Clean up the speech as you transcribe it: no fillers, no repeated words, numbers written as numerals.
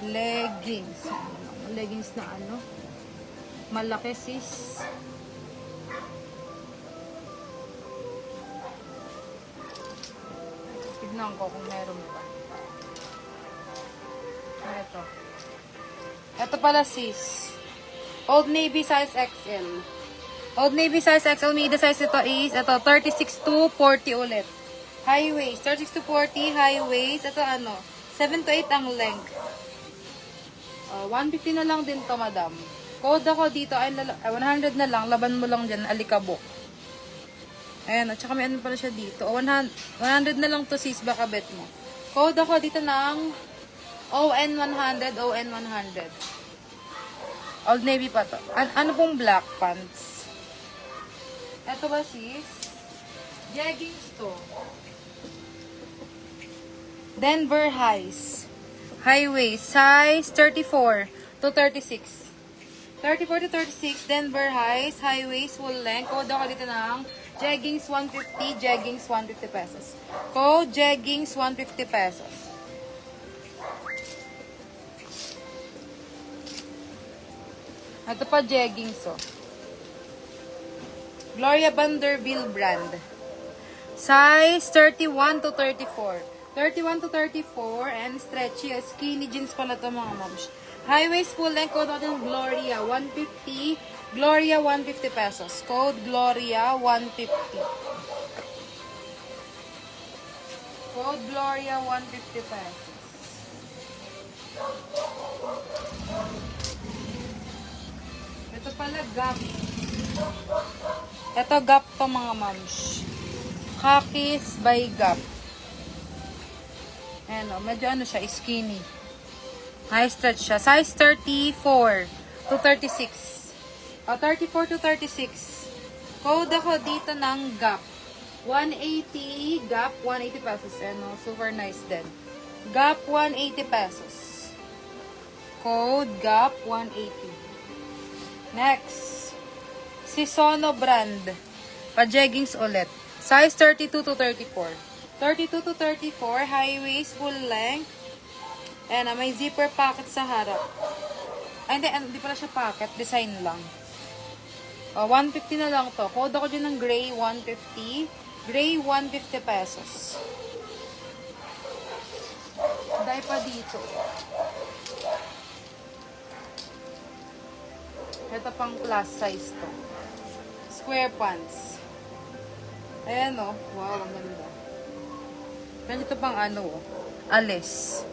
Leggings. Leggings na ano? Malaki sis. Tignan ko kung meron pa. Ito. Ito pala sis. Old Navy size XL. Old Navy size XL. May size ito is, ito, 36 to 40 ulit. High waist. 36 to 40, high waist. Ito ano, 7 to 8 ang length. 150 na lang din to, madam. Code ako dito ay 100 na lang. Laban mo lang dyan, alikabok. Ayan, at saka may ano pala siya dito. 100 na lang to sis, baka bet mo. Code ako dito ng ON100, ON100. Old Navy pa to. Ano pong black pants? Ito ba sis? Jeggings to. Denver Highs. High waist. Size 34 to 36. 34 to 36. Denver Highs. High waist. Full length. Code ako dito ng jeggings 150. Jeggings 150 pesos. Code jeggings 150 pesos. Ito pa jeggings oh. Gloria Vanderbilt brand. Size 31 to 34. 31 to 34 and stretchy. Skinny jeans pala ito mga moms. High waist full length. Code natin Gloria 150. Gloria 150 pesos. Code Gloria 150. Code Gloria 150 pesos. Ito pala Gap. Ito Gap to mga moms. Khakis by Gap. Ayan o, medyo ano siya, skinny. High stretch siya. Size 34 to 36. O, 34 to 36. Code ako dito ng Gap. 180, Gap, 180 pesos. Ayan o, super nice din. Gap, 180 pesos. Code Gap, 180. Next. Sisono brand. Pa-jeggings ulit. Size 32 to 34. 32 to 34, high waist, full length. Ayan na, may zipper pocket sa harap. Ay, hindi pala siya pocket, design lang. 150 na lang to. Code ako dyan ng gray, 150. Gray, 150 pesos. Dahil pa dito. Ito pang plus size to. Square pants. Ayan o. Wow, ang ganda. Ganito pang ano, alis.